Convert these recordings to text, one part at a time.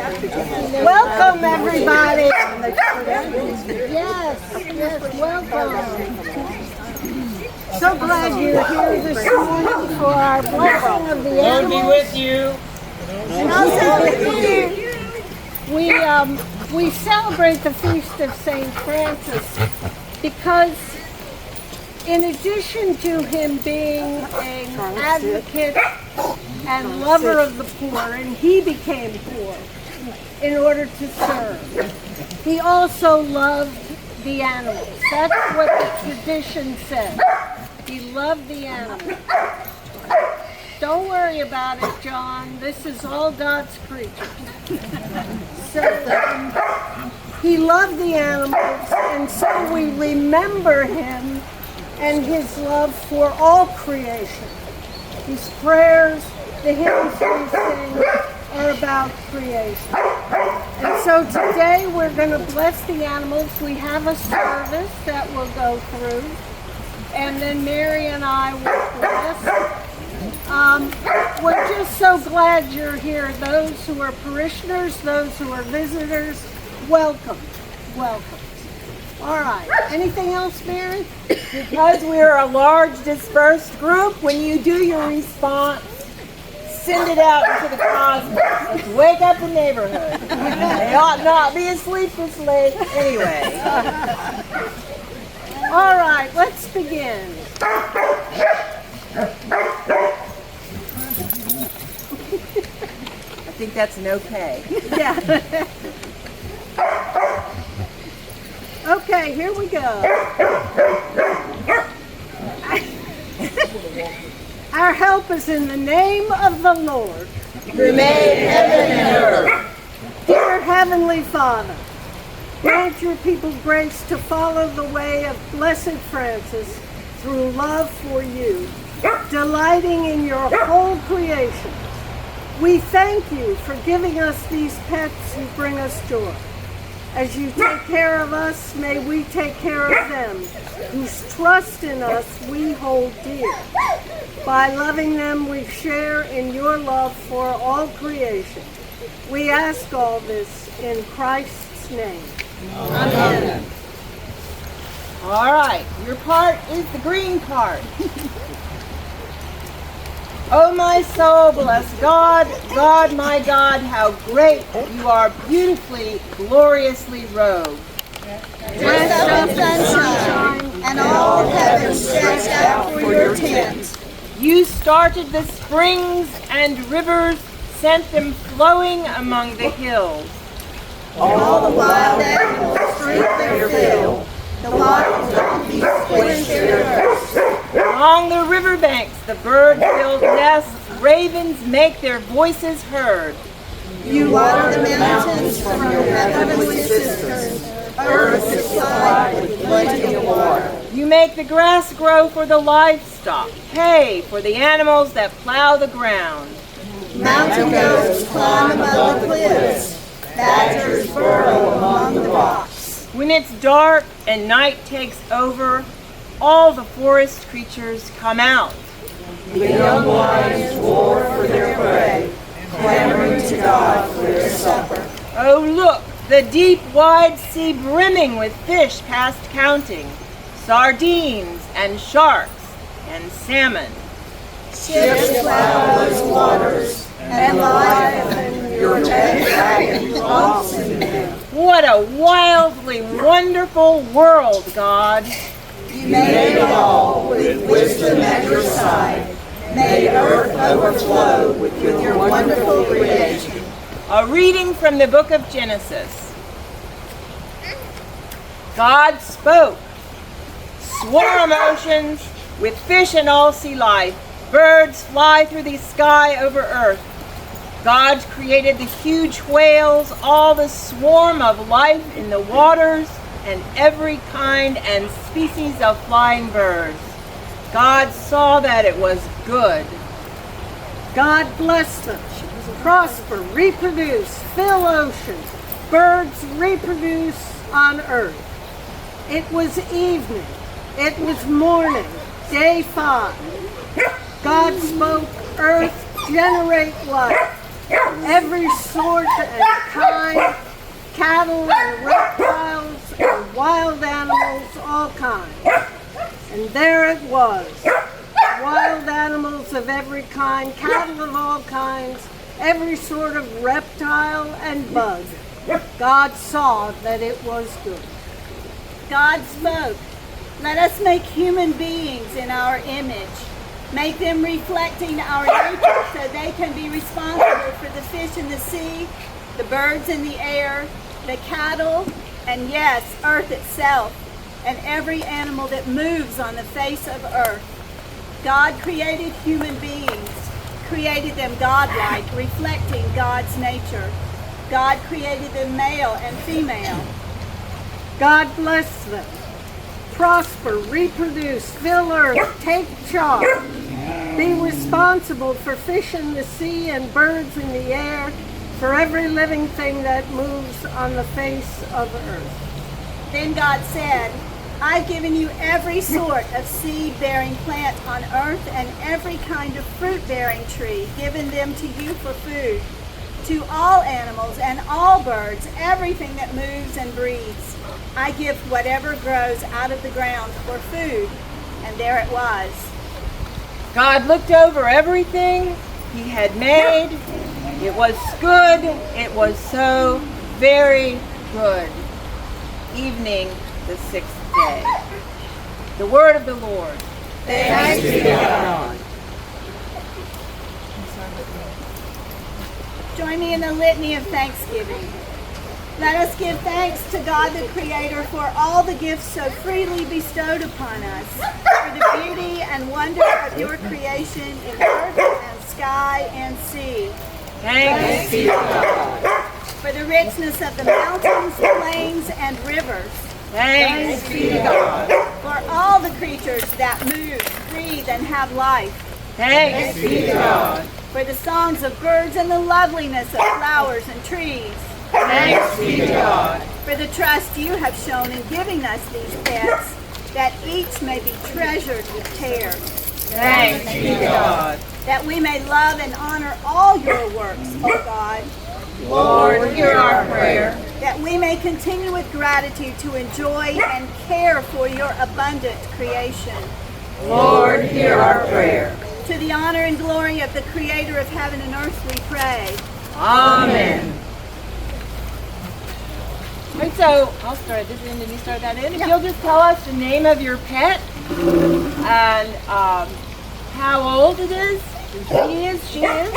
Welcome, everybody. Yes, welcome. So glad you're here this morning for our blessing of the animals. Lord be with you. And also with you. We celebrate the feast of St. Francis because in addition to him being an advocate and lover of the poor, and he became poor in order to serve, he also loved the animals. That's what the tradition says. He loved the animals. Don't worry about it, John. This is all God's creatures. So he loved the animals, and so we remember him and his love for all creation. His prayers, the hymns we sing are about creation. And so today we're going to bless the animals. We have a service that we'll go through, and then Mary and I will bless. We're just so glad you're here. Those who are parishioners, those who are visitors, welcome. Welcome. All right. Anything else, Mary? Because we are a large dispersed group, when you do your response, send it out into the cosmos. Let's wake up the neighborhood. They ought not be asleep this late anyway. All right, let's begin. I think that's an okay. Yeah. Okay, here we go. Our help is in the name of the Lord, Who made heaven and earth. Dear Heavenly Father, grant your people grace to follow the way of Blessed Francis through love for you, delighting in your whole creation. We thank you for giving us these pets who bring us joy. As you take care of us, may we take care of them, whose trust in us we hold dear. By loving them, we share in your love for all creation. We ask all this in Christ's name. Amen. All right, your part is the green part. Oh, my soul, bless God, God, my God, how great you are, beautifully, gloriously robed. Dressed up sunshine, and all heaven stretched out for your tent. You started the springs and rivers, sent them flowing among the hills. All the wild animals drink their fill. The wild donkeys quench their thirst. Along the riverbanks, the bird-filled nests, ravens make their voices heard. You water the mountains from your heavenly cisterns. Earth is supplied with plenty of water. You make the grass grow for the livestock, hay for the animals that plow the ground. Mountain goats climb above the cliffs. Badgers burrow among the rocks. When it's dark and night takes over, all the forest creatures come out. The young lions roar for their prey, clamoring to God for their supper. Oh, look, the deep, wide sea brimming with fish past counting, sardines and sharks and salmon. Ships plow those waters, and Leviathan, your red dragon, romps in them. What a wildly wonderful world, God. You made it all with wisdom at your side. Made earth overflow with your wonderful creation. A reading from the book of Genesis. God spoke. Swarm oceans with fish and all sea life. Birds fly through the sky over earth. God created the huge whales, all the swarm of life in the waters, and every kind and species of flying birds. God saw that it was good. God bless them, prosper, reproduce, fill oceans, birds reproduce on earth. It was evening, it was morning, day 5. God spoke, earth, generate life, every sort and kind, cattle and reptiles and wild animals, all kinds. And there it was, wild animals of every kind, cattle of all kinds, every sort of reptile and bug. God saw that it was good. God spoke, "Let us make human beings in our image. Make them reflecting our nature so they can be responsible for the fish in the sea, the birds in the air, the cattle, and yes, earth itself, and every animal that moves on the face of earth." God created human beings, created them godlike, reflecting God's nature. God created them male and female. God bless them. Prosper, reproduce, fill earth, take charge. Be responsible for fish in the sea and birds in the air, for every living thing that moves on the face of earth. Then God said, "I've given you every sort of seed-bearing plant on earth and every kind of fruit-bearing tree, given them to you for food. To all animals and all birds, everything that moves and breathes, I give whatever grows out of the ground for food." And there it was. God looked over everything he had made. It was good. It was so very good. Evening, the 6th day. The word of the Lord. Thanks be to God. Join me in the litany of thanksgiving. Let us give thanks to God the Creator for all the gifts so freely bestowed upon us, for the beauty and wonder of your creation in earth and sky and sea. Thanks be to God. For the richness of the mountains, plains, and rivers. Thanks be to God. For all the creatures that move, breathe, and have life. Thanks be to God. For the songs of birds and the loveliness of flowers and trees. Thanks be to God. For the trust you have shown in giving us these pets, that each may be treasured with care. Thanks be to God. That we may love and honor all your works, O God. Lord, hear our prayer. That we may continue with gratitude to enjoy and care for your abundant creation. Lord, hear our prayer. To the honor and glory of the Creator of heaven and earth we pray. Amen. And so, I'll start this in and you start that in. If you'll just tell us the name of your pet and how old it is, she is.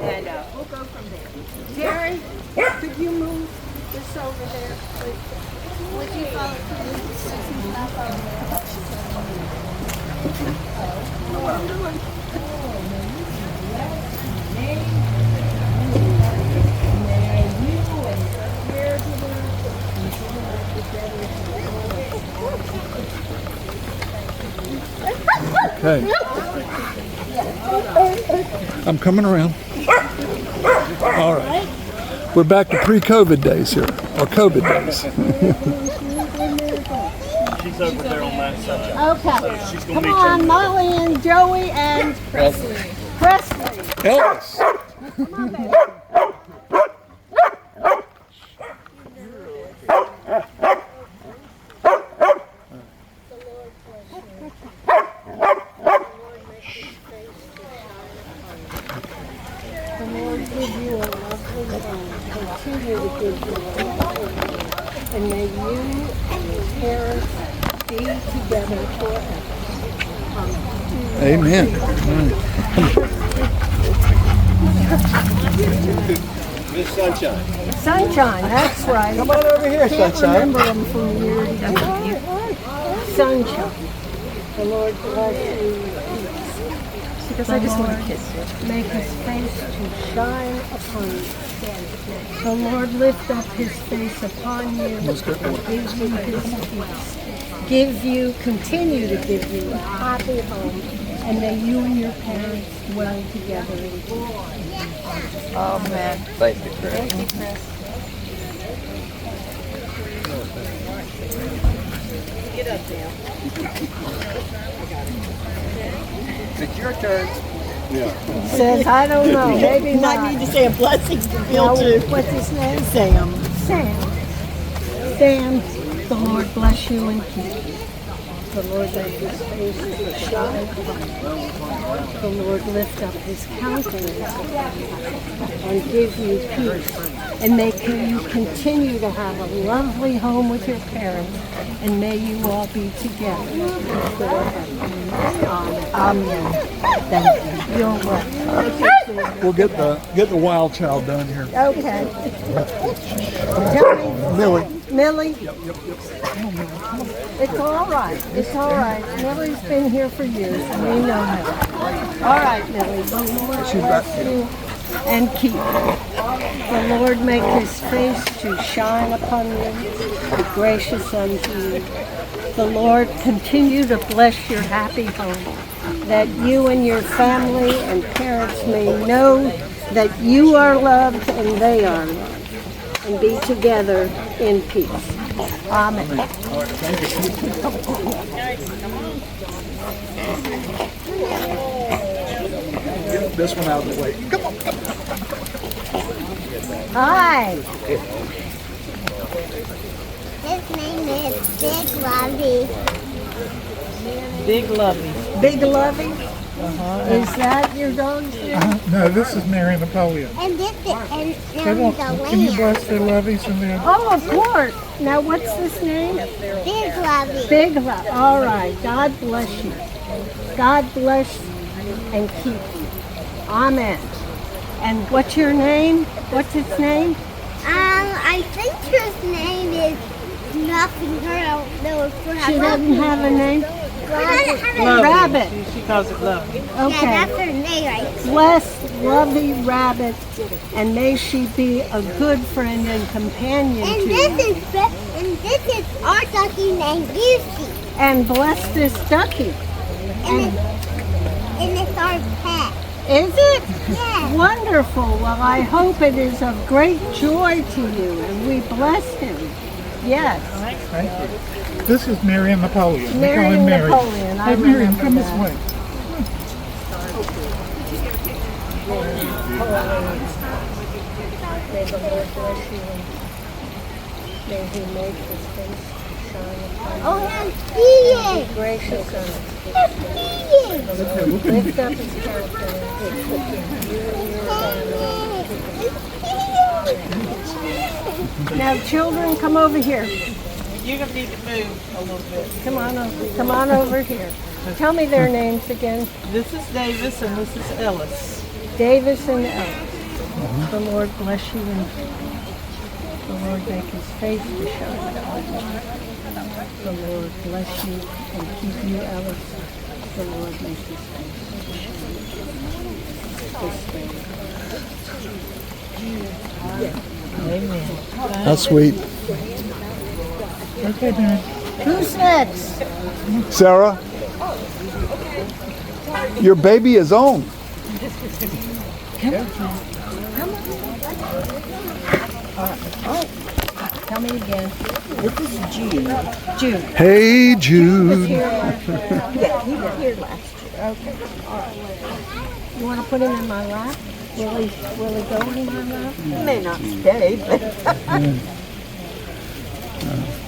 And we'll go from there. Terry, could you move this over there, please? Would you follow Okay. I'm coming around. All right. We're back to pre-COVID days here, or COVID days. She's over there on that side. Okay. She's gonna Come meet on, you. Molly and Joey and Presley. Elvis. Come on, baby. The Lord give you a lovely home, continue to give you a lovely home, and may you and your parents be together forever. Amen. Miss Sunshine. Sunshine, that's right. Come on over here, Can't Sunshine. remember them from year to year. Sunshine. The Lord bless you with peace. Because I just want to kiss you. Make his face to shine upon you. The Lord lift up his face upon you and give you his peace. Continue to give you a happy home, and may you and your parents dwell together in peace. Amen. Thank you, Chris. Thank you, Chris. Get up now. It's your turn. Says, I don't know, maybe You not. might need to say a blessing to Bill No, too. what's his name? Sam. Sam, the Lord bless you and keep you. The Lord make his face to shine upon you. The Lord lift up his countenance and give you peace. And may you continue to have a lovely home with your parents. And may you all be together. Amen. Thank you. You're welcome. We'll get the wild child done here. Okay. Tell me, Millie. Millie? It's all right. It's all right. Millie's been here for years, and we know her. All right, Millie. The Lord bless you and keep you. The Lord make his face to shine upon you, be gracious unto you. The Lord continue to bless your happy home, that you and your family and parents may know that you are loved and they are loved, and be together in peace. Amen. Get this one out of the way. Come on. Hi. His name is Big Lovey. Big Lovey. Big Lovey? Is that your dog's name? No, this is Mary Napoleon. And this is and They the want, can you lamb. bless their loveys and their... Oh, of course. Now, what's this name? Big Lovey. Big Love. All right. God bless you. God bless and keep you. Amen. And what's your name? What's its name? I think his name is nothing. I don't know if we She doesn't have a name? Rabbit. Rabbit. She calls it Lovey. Yeah, Okay. that's her name, right? Bless Lovey Rabbit, and may she be a good friend and companion And to this you. is our ducky named Lucy. And bless this ducky. And it's our pet. Is it? Yeah. Wonderful. Well, I hope it is of great joy to you, and we bless him. Yes. Thank you. This is Mary Napoleon. We call Mary him Mary. Napoleon. I Hey, Miriam, remember come this that. way. May the Lord bless you and may he make his face shine upon you. Oh, that's Ian. Be gracious unto That's Ian. you. Lift up his countenance and keep you and your family. Now, children, come over here. You're going to need to move a little bit. Come on over. Come on over here. Tell me their names again. This is Davis and this is Ellis. Davis and Ellis. The Lord bless you and keep you. The Lord make his face to shine upon you. The Lord bless you and keep you, Ellis. The Lord make his face to shine upon you. Amen. That's sweet. Okay, Mary. Who's next? Sarah, your baby is on. Tell me again. This is Jude. Jude. Hey, Jude. Yeah, he was here last year. Okay. All right. You want to put him in my lap? Will he go in my lap? He may not stay, but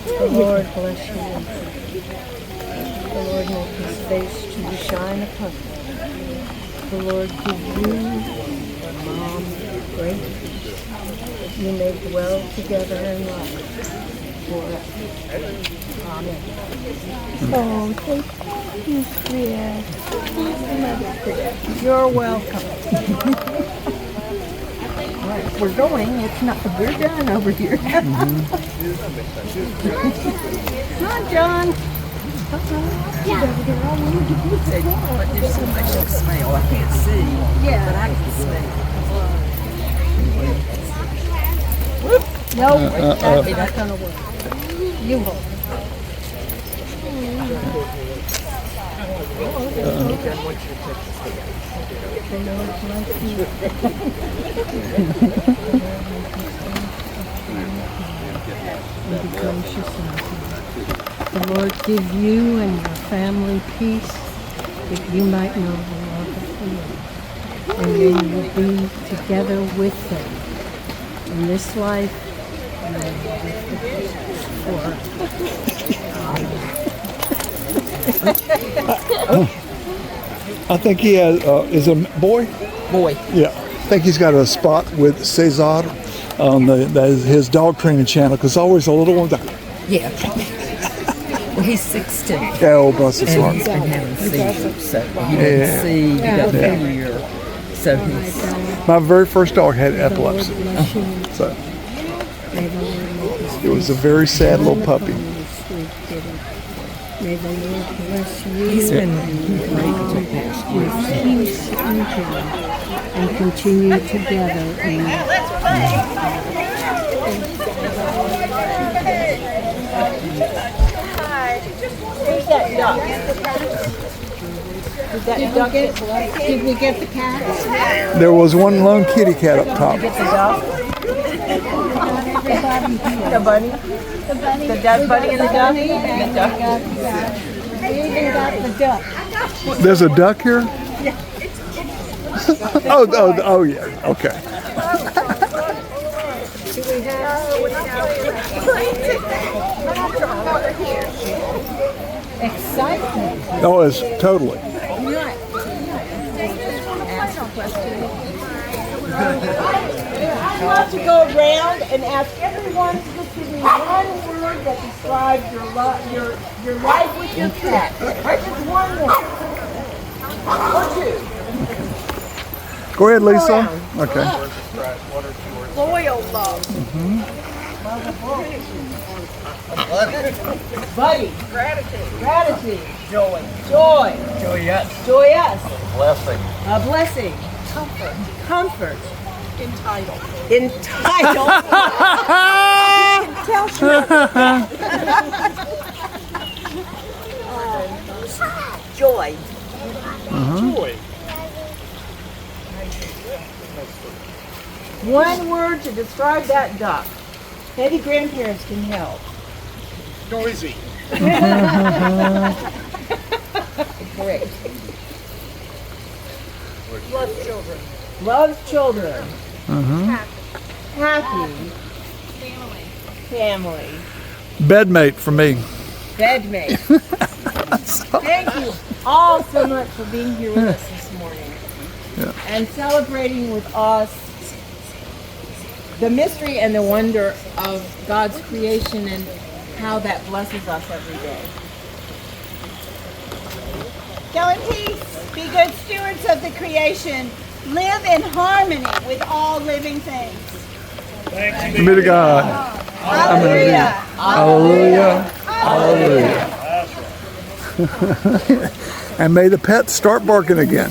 the Lord bless you and keep you. The Lord make his face to shine upon you. The Lord give you, Mom, great peace, that you may dwell together in love forever. Amen. Oh, thank you, sweetie. You're welcome. We're going. It's not. We're done over here. Come on, John. There's so much to smell. I can't see, Yeah. but I can smell. No, that's not gonna work. You hold. The Lord bless you. And be gracious unto you. The Lord give you and your family peace, that you might know the love of the Lord. and then you'll be together with them in this life and then I think he has, is a boy? Boy. Yeah. I think he's got a spot with Cesar on his dog training channel, because always a little one. Yeah. Well, he's 16. Oh, bless his And heart. he's been having seizures, so he didn't see, he got here. So he's... My very first dog had epilepsy. So it was a very sad little puppy. May the Lord bless you. He's been great for the past year. Peace and joy, and continue together in Where's that duck? Did we get the cats? There was one lone kitty cat up top. Get the duck? The bunny? The duck bunny and the duck? We even got the duck. There's a duck here? Oh, yeah. Okay. Excitement. Oh, it's totally. I want to go around and ask everyone to just give me one word that describes your life with your cat. Just one word. Or two. Go ahead, Lisa. Okay. Loyal love. Buddy. Gratitude. Joy. Joyous. Blessing. A blessing. Comfort. Entitled. Tell Joy. Joy. one word to describe that duck. Maybe grandparents can help. Noisy. Great. Loves children. Happy. Family. Bedmate for me. Bedmate. Thank you all so much for being here with us this morning. And celebrating with us the mystery and the wonder of God's creation and how that blesses us every day. Go in peace. Be good stewards of the creation. Live in harmony with all living things. Thanks Be to God. Hallelujah. Hallelujah. And may the pets start barking again.